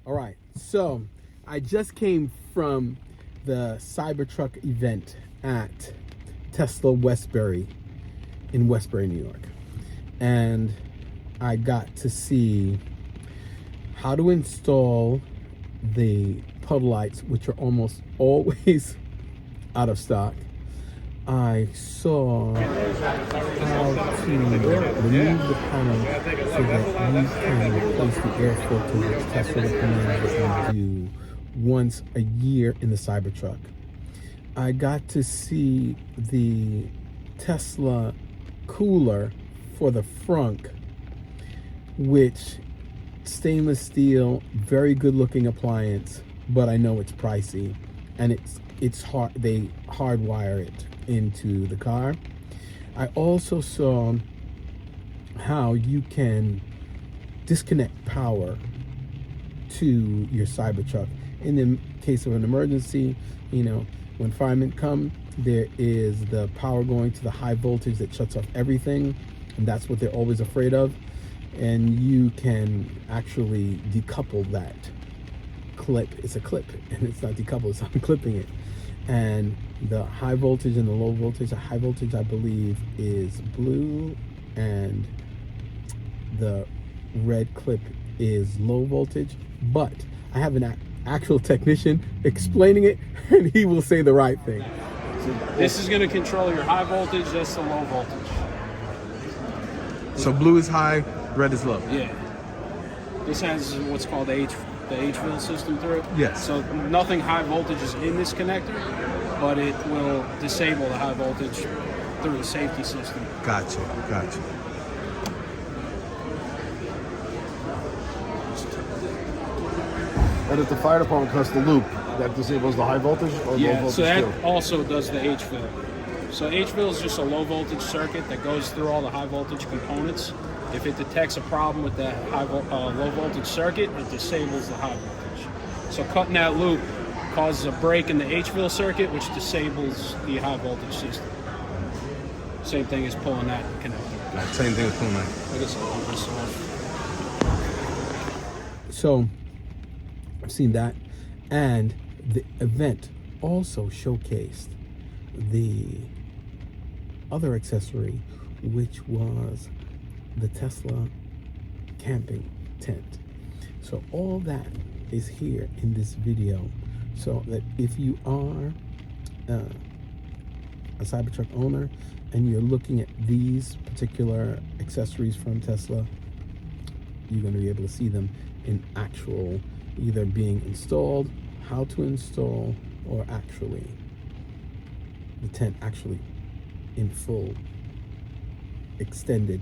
All right, so I just came from the Cybertruck event at Tesla Westbury in Westbury, New York. And I got to see how to install the Puddle lights, which are almost always out of stock. I saw how to remove the panel so that you can replace the air filter, which Tesla recommends that you do once a year in the Cybertruck. I got to see the Tesla cooler for the frunk, which stainless steel, very good looking appliance, but I know it's pricey, and it's hard. They hardwire it into the car. I also saw how you can disconnect power to your Cybertruck in the case of an emergency. You know, when firemen come, there is the power going to the high voltage that shuts off everything, and that's what they're always afraid of. And you can actually decouple that clip. It's a clip, and it's not decoupled, it's unclipping it. And the high voltage and the low voltage, the high voltage I believe is blue, and the red clip is low voltage. But I have an actual technician explaining it, and he will say the right thing. This is going to control your high voltage, that's the low voltage. So blue is high, red is low. Yeah. This has what's called the H-fill system through it. Yes. So nothing high voltage is in this connector, but it will disable the high voltage through the safety system. Gotcha. And if the fire department cuts the loop, that disables the high voltage or low voltage so that too? also does the H-fill. So H-fill is just a low voltage circuit that goes through all the high voltage components. If it detects a problem with that low voltage circuit, it disables the high voltage. So cutting that loop causes a break in the H-fill circuit, which disables the high voltage system. Same thing as pulling that connector. Same thing as pulling that. I guess I'll open this off. So I've seen that, and the event also showcased the other accessory, which was the Tesla camping tent. So all that is here in this video, so that if you are a Cybertruck owner and you're looking at these particular accessories from Tesla, you're going to be able to see them in actual, either being installed, how to install, or actually the tent actually in full extended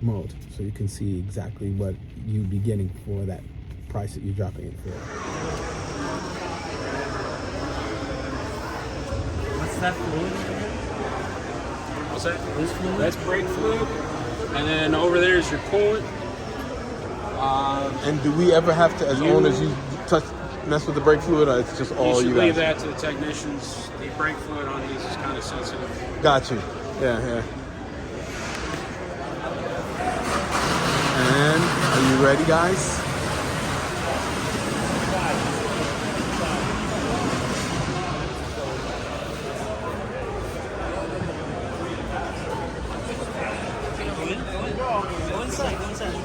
mode, so you can see exactly what you'd be getting for that price that you're dropping it for. What's that fluid? What's that? This fluid? That's brake fluid. And then over there is your coolant. And do we ever have to, as owners, mess with the brake fluid, or it's just all you should leave guys? that to the technicians. The brake fluid on these is kind of sensitive. Got you. Yeah. And are you ready, guys?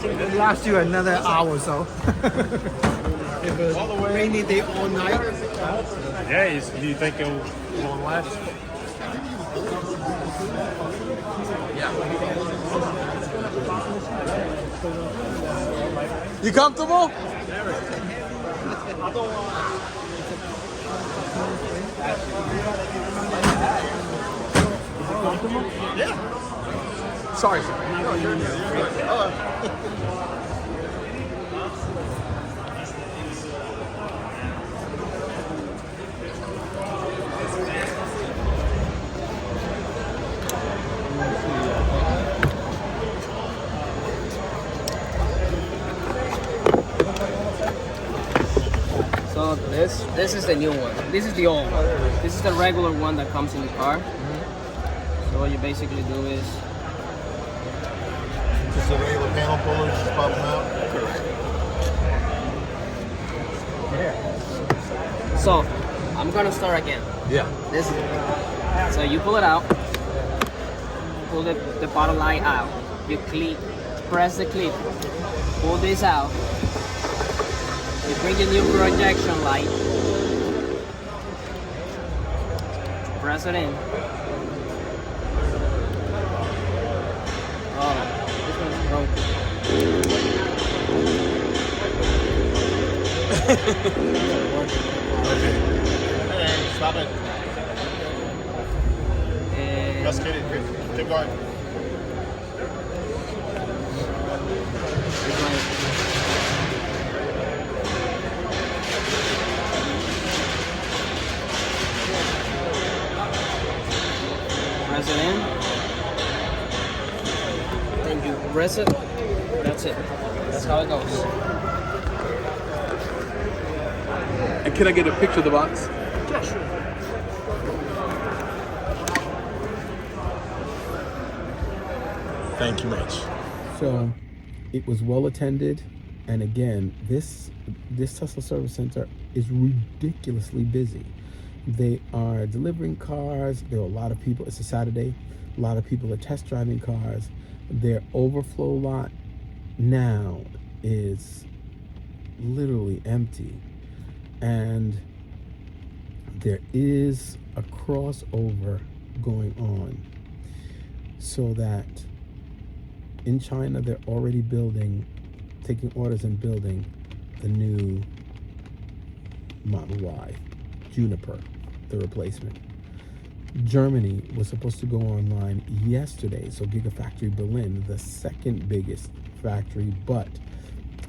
It'll last you another hour or so. All the way. Rainy day all night. Yeah, do you think it will last? You comfortable? Yeah. Sorry. So this is the new one. This is the old one. This is the regular one that comes in the car. So what you basically do is Just the regular panel pullers, just pop them out? correct. So I'm gonna start again. Yeah. This. So you pull it out. Pull the bottom light out. You clip. Press the clip. Pull this out. You bring your new projection light. Press it in. Oh, this one's broken. Hey, stop it. And Just kidding. Keep going. press it in. Then you press it. That's it. That's how it goes. And can I get a picture of the box? Yeah, sure. Thank you much. So it was well attended, and again, this Tesla service center is ridiculously busy. They are delivering cars. There are a lot of people. It's a Saturday. A lot of people are test driving cars. Their overflow lot now is literally empty, and there is a crossover going on, so that in China they're already taking orders and building the new Model Y, Juniper, the replacement. Germany was supposed to go online yesterday, so Gigafactory Berlin, the second biggest factory, but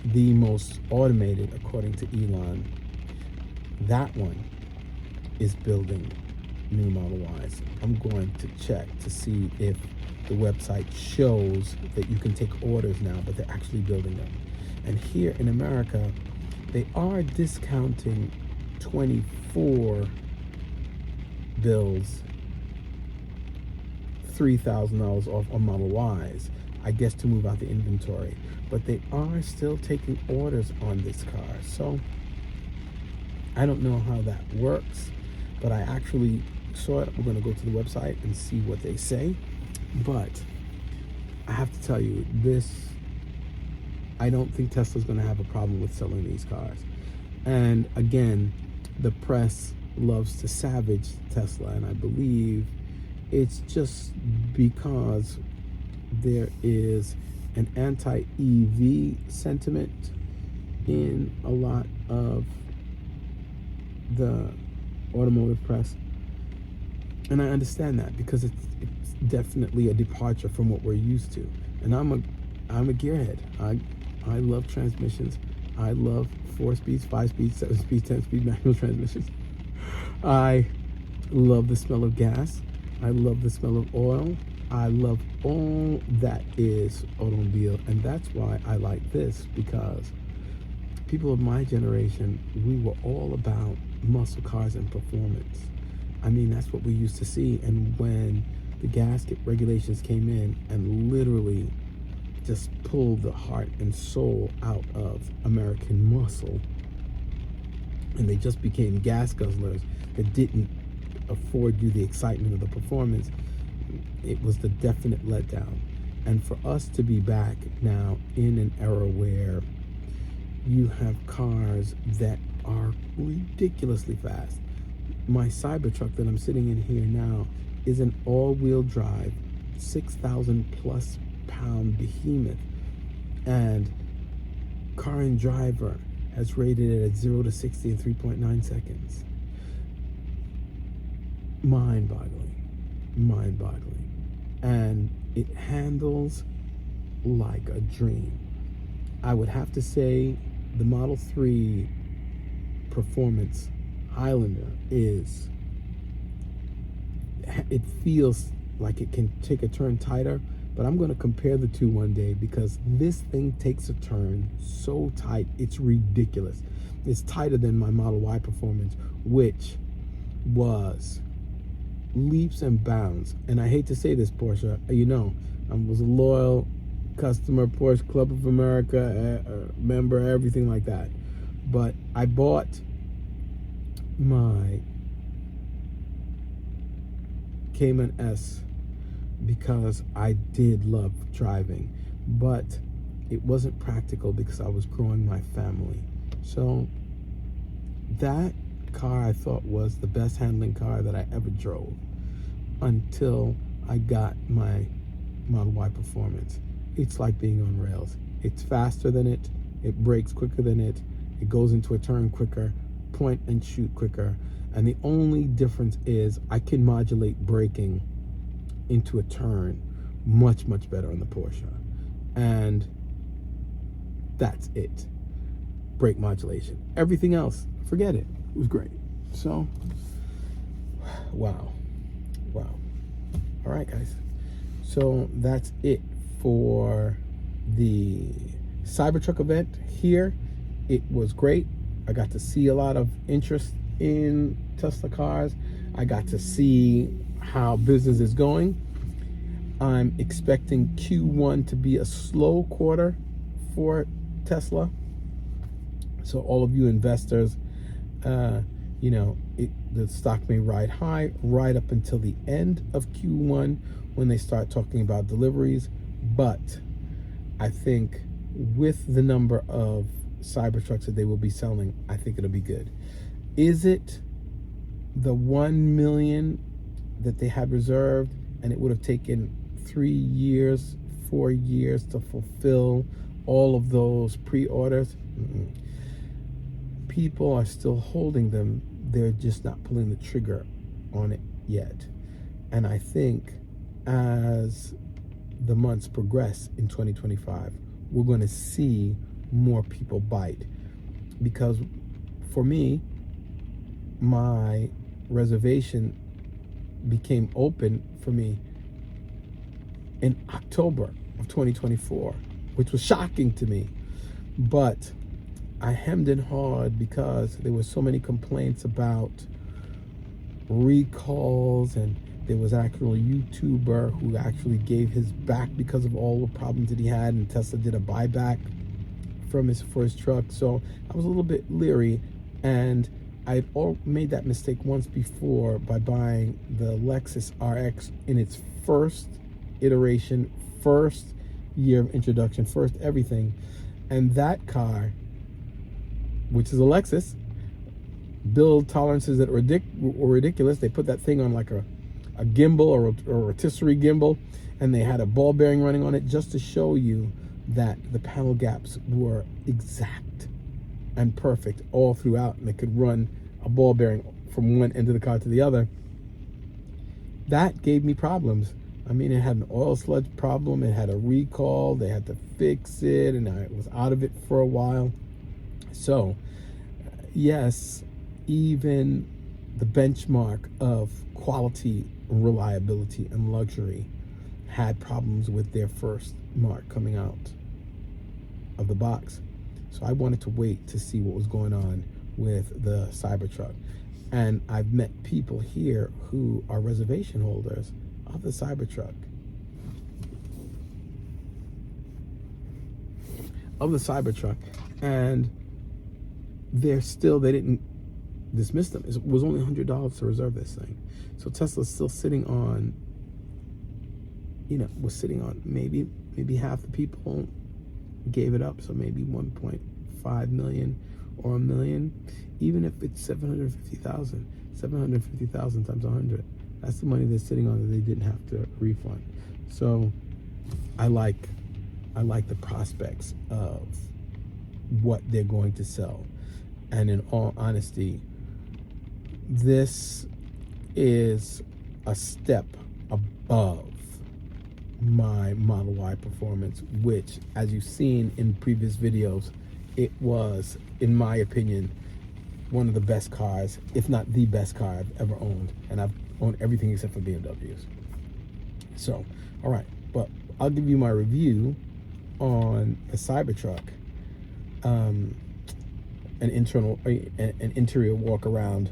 the most automated according to Elon, that one is building new Model Ys. I'm going to check to see if the website shows that you can take orders now, but they're actually building them. And here in America, they are discounting 24 bills, $3,000 off on Model Ys, I guess to move out the inventory. But they are still taking orders on this car. So I don't know how that works, but I actually saw it. We're going to go to the website and see what they say. But I have to tell you, I don't think Tesla's going to have a problem with selling these cars. And again, the press loves to savage Tesla, and I believe it's just because there is an anti-EV sentiment in a lot of the automotive press. And I understand that, because it's definitely a departure from what we're used to. And I'm a gearhead. I love transmissions. I love 4 speeds, 5 speeds, 7 speeds, 10 speed manual transmissions. I love the smell of gas. I love the smell of oil. I love all that is automobile, and that's why I like this, because people of my generation, we were all about muscle cars and performance. I mean, that's what we used to see. And when the gasket regulations came in and literally just pulled the heart and soul out of American muscle, and they just became gas guzzlers that didn't afford you the excitement of the performance, it was the definite letdown. And for us to be back now in an era where you have cars that are ridiculously fast. My Cybertruck that I'm sitting in here now is an all-wheel drive, 6,000 plus pound behemoth, and Car and Driver has rated it at 0 to 60 in 3.9 seconds. Mind-boggling. And it handles like a dream. I would have to say the Model 3 Performance Highlander it feels like it can take a turn tighter, but I'm going to compare the two one day, because this thing takes a turn so tight, it's ridiculous. It's tighter than my Model Y Performance, which was leaps and bounds. And I hate to say this, Porsche, you know, I was a loyal customer, Porsche Club of America member, everything like that. But I bought my Cayman S because I did love driving, but it wasn't practical because I was growing my family. So that car I thought was the best handling car that I ever drove until I got my Model Y Performance. It's like being on rails. It's faster than it, it brakes quicker than it goes into a turn quicker, point and shoot quicker, and the only difference is I can modulate braking into a turn much better on the Porsche, and that's it. Brake modulation. Everything else, forget it. It was great. So, wow. All right, guys. So that's it for the Cybertruck event here. It was great. I got to see a lot of interest in Tesla cars. I got to see how business is going. I'm expecting Q1 to be a slow quarter for Tesla. So all of you investors, you know, the stock may ride high right up until the end of Q1 when they start talking about deliveries. But I think with the number of Cybertrucks that they will be selling, I think it'll be good. Is it the 1 million that they had reserved and it would have taken 3 years, 4 years to fulfill all of those pre-orders? People are still holding them. They're just not pulling the trigger on it yet. And I think as the months progress in 2025, we're going to see more people bite. Because for me, my reservation became open for me in October of 2024, which was shocking to me. But I hemmed and hawed because there were so many complaints about recalls, and there was actually a YouTuber who actually gave his back because of all the problems that he had, and Tesla did a buyback from his first truck. So I was a little bit leery, and I had made that mistake once before by buying the Lexus RX in its first iteration, first year of introduction, first everything. And that car, which is a Lexus, build tolerances that were ridiculous. They put that thing on like a gimbal or a rotisserie gimbal, and they had a ball bearing running on it just to show you that the panel gaps were exact and perfect all throughout, and they could run a ball bearing from one end of the car to the other. That gave me problems. I mean, it had an oil sludge problem, it had a recall, they had to fix it, and I was out of it for a while. So, yes, even the benchmark of quality, reliability, and luxury had problems with their first mark coming out of the box. So I wanted to wait to see what was going on with the Cybertruck. And I've met people here who are reservation holders of the Cybertruck. And they didn't dismiss them. It was only $100 to reserve this thing. So Tesla's still sitting on, was sitting on maybe half the people gave it up. So maybe 1.5 million or a million, even if it's 750,000 times 100. That's the money they're sitting on that they didn't have to refund. So I like the prospects of what they're going to sell. And in all honesty, this is a step above my Model Y Performance, which, as you've seen in previous videos, it was, in my opinion, one of the best cars, if not the best car I've ever owned. And I've owned everything except for BMWs. So, all right, but I'll give you my review on the Cybertruck, an interior walk around,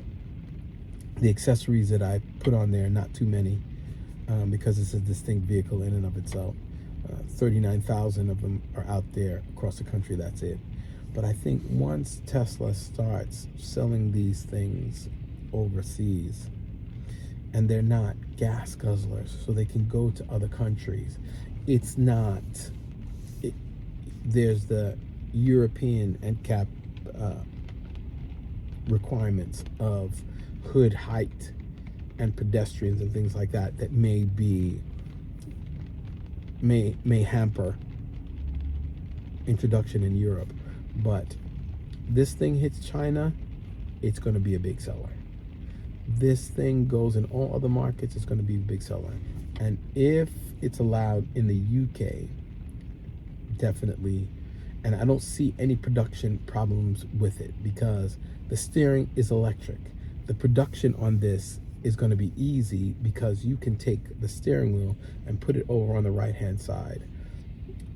the accessories that I put on there, not too many, because it's a distinct vehicle in and of itself. 39,000 of them are out there across the country, that's it. But I think once Tesla starts selling these things overseas, and they're not gas guzzlers, so they can go to other countries, it's not, there's the European NCAP requirements of hood height and pedestrians and things like that that may hamper introduction in Europe. But this thing hits China, it's going to be a big seller. This thing goes in all other markets, it's going to be a big seller. And if it's allowed in the UK, definitely. And I don't see any production problems with it because the steering is electric. The production on this is going to be easy because you can take the steering wheel and put it over on the right hand side,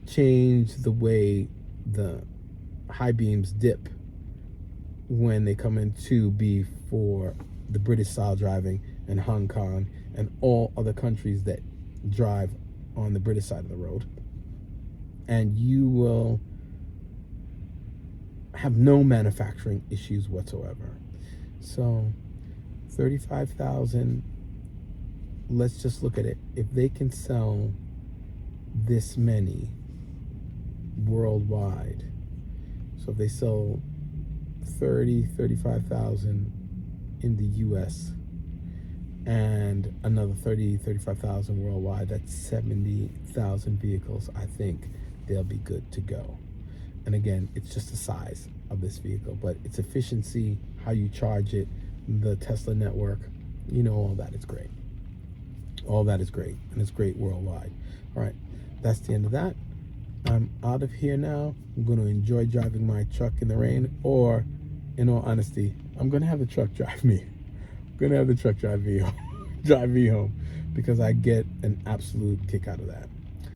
change the way the high beams dip when they come in to be for the British style driving and Hong Kong and all other countries that drive on the British side of the road, and you will have no manufacturing issues whatsoever. So 35,000, let's just look at it. If they can sell this many worldwide, so if they sell 35,000 in the US and another 35,000 worldwide, that's 70,000 vehicles. I think they'll be good to go. And again, it's just the size of this vehicle, but its efficiency, how you charge it, the Tesla network, all that is great. All that is great, and it's great worldwide. All right, that's the end of that. I'm out of here now. I'm going to enjoy driving my truck in the rain, or in all honesty, I'm going to have the truck drive me. I'm going to have the truck drive me home, because I get an absolute kick out of that.